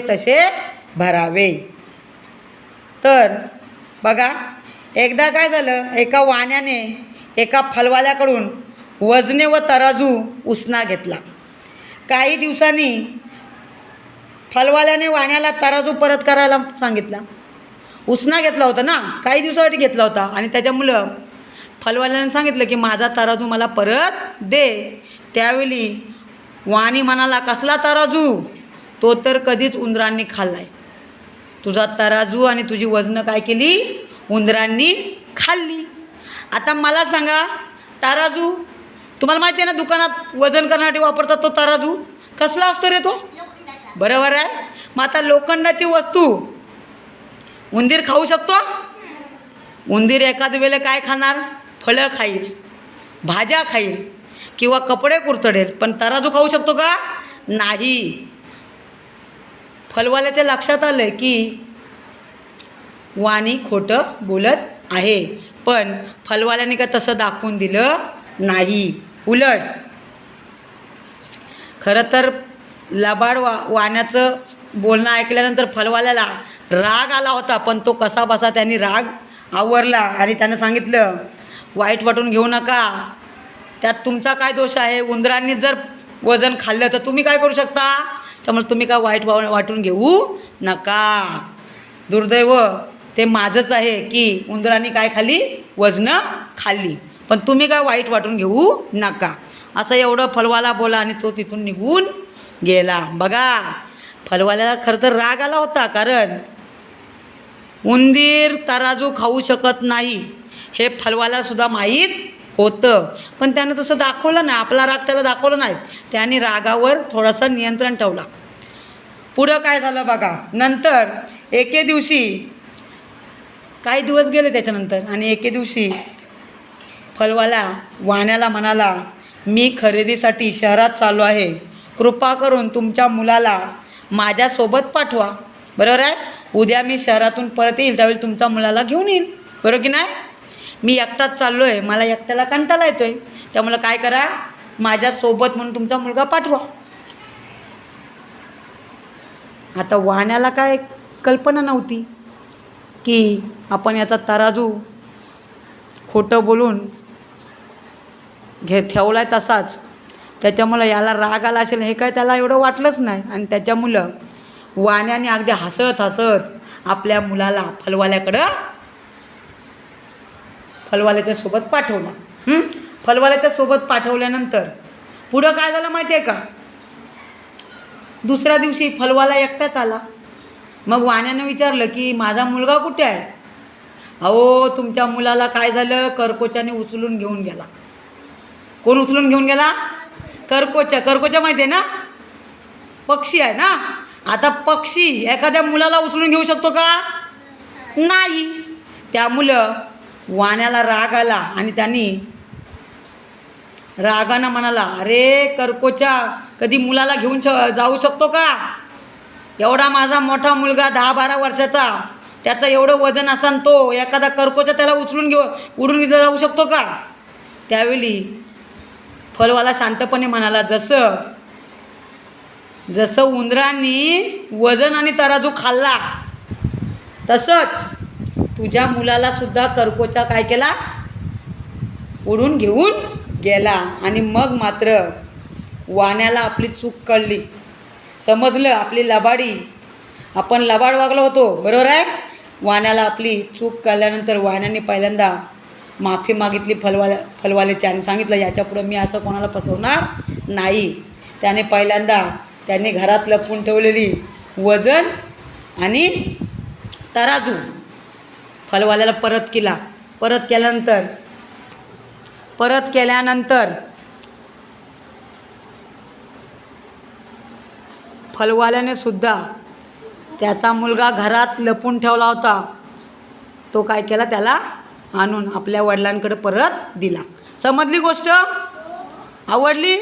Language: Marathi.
तसे भरावे. तर बघा, एकदा काय झालं, एका वाण्याने एका फलवाल्याकडून वजने व तराजू उसना घेतला. काही दिवसांनी फलवाल्याने वाण्याला तराजू परत करायला सांगितला. उसना घेतला होता ना, काही दिवसासाठी घेतला होता, आणि त्याच्यामुळं फलवाल्याने सांगितलं की माझा तराजू मला परत दे. त्यावेळी वाणी म्हणाला, कसला तराजू? तो तर कधीच उंदरांनी खाल्लाय. तुझा तराजू आणि तुझी वजनं काय केली? उंदरांनी खाल्ली. आता मला सांगा, तराजू तुम्हाला माहिती आहे ना, दुकानात वजन करण्यासाठी वापरतात तो तराजू. कसला असतो रे तो? बरोबर आहे. मग आता लोखंडाची वस्तू उंदीर खाऊ शकतो? उंदीर एखाद्या वेळेला काय खाणार? फळं खाईल, भाज्या खाईल किंवा कपडे कुरतडेल, पण तराजू खाऊ शकतो का? नाही. फलवाल्याच्या लक्षात आलं की वाणी खोटं बोलत आहे, पण फलवाल्याने काय तसं दाखवून दिलं नाही. उलट खरं तर लबाड वाण्याचं बोलणं ऐकल्यानंतर फलवाल्याला राग आला होता, पण तो कसा बसा त्यांनी राग आवरला आणि त्यानं सांगितलं, वाईट वाटून घेऊ नका, त्यात तुमचा काय दोष आहे? उंदरांनी जर वजन खाल्लं तर तुम्ही काय करू शकता? त्यामुळे तुम्ही काय वाईट वाटून घेऊ नका. दुर्दैव ते माझंच आहे की उंदरांनी काय खाल्ली? वजनं खाल्ली, पण तुम्ही काय वाईट वाटून घेऊ नका. असं एवढं फलवाला बोला आणि तो तिथून निघून गेला. बघा, फलवाल्याला खरं तर राग आला होता, कारण उंदीर तराजू खाऊ शकत नाही हे फलवाल्यालासुद्धा माहीत होतं, पण त्यानं तसं दाखवलं नाही. आपला राग त्याला दाखवला नाही. त्याने रागावर थोडंसं नियंत्रण ठेवला. पुढं काय झालं बघा. नंतर एके दिवशी, काही दिवस गेले त्याच्यानंतर, आणि एके दिवशी फलवाला वाण्याला म्हणाला, मी खरेदीसाठी शहरात चाललो आहे, कृपा करून तुमच्या मुलाला माझ्यासोबत पाठवा. बरोबर आहे. उद्या मी शहरातून परत येईल, त्यावेळी तुमच्या मुलाला घेऊन येईल. बरोबर की नाही? मी एकटाच चाललो आहे, मला एकट्याला कंटाळा येतो आहे, त्यामुळं काय करा, माझ्यासोबत म्हणून तुमचा मुलगा पाठवा. आता वाण्याला काय कल्पना नव्हती की आपण याचा तराजू खोटं बोलून ठेवला आहे तसाच, त्याच्यामुळं याला राग आला असेल हे काय त्याला एवढं वाटलंच नाही. आणि त्याच्यामुळं वाण्याने अगदी हसत हसत आपल्या मुलाला फलवाल्याच्या सोबत पाठवलं. फलवाल्याच्या सोबत पाठवल्यानंतर पुढं काय झालं माहिती आहे का? दुसऱ्या दिवशी फलवाला एकटाच आला. मग वाण्यानं विचारलं की माझा मुलगा कुठे आहे? अहो, तुमच्या मुलाला काय झालं, करकोच्याने उचलून घेऊन गेला. कोण उचलून घेऊन गेला? करकोच्या. करकोच्या माहिती आहे ना, पक्षी आहे ना. आता पक्षी एखाद्या मुलाला उचलून घेऊ शकतो का? नाही. त्यामुळं वाण्याला राग आला आणि त्यांनी रागानं म्हणाला, अरे करकोच्या, कधी मुलाला घेऊन जाऊ शकतो का? एवढा माझा मोठा मुलगा 10-12 वर्षाचा, त्याचं एवढं वजन असताना तो एखादा करकोचा त्याला उचलून उडून जाऊ शकतो का? त्यावेळी फलवाला शांतपणे म्हणाला, जसं उंदरांनी वजन आणि तराजू खाल्ला तसंच तुझ्या मुलाला सुद्धा करकोचा काय केला? उडून घेऊन गेला. आणि मग मात्र वाण्याला आपली चूक कळली, समजलं आपली लबाडी, आपण लबाड वागलो होतो. बरोबर आहे. वाण्याला आपली चूक कळल्यानंतर वाण्याने पहिल्यांदा माफी मागितली फलवाल्याची आणि सांगितलं, याच्यापुढं मी असं कोणाला फसवणार नाही. त्याने पहिल्यांदा त्यांनी घरात लपवून ठेवलेली वजन आणि तराजू फलवाल्याला परत केला. परत केल्यानंतर फलवाल्याने सुद्धा त्याचा मुलगा घरात लपून ठेवला होता, तो काय केला, त्याला आणून आपल्या वडिलांकडे परत दिला. समजली गोष्ट? आवडली?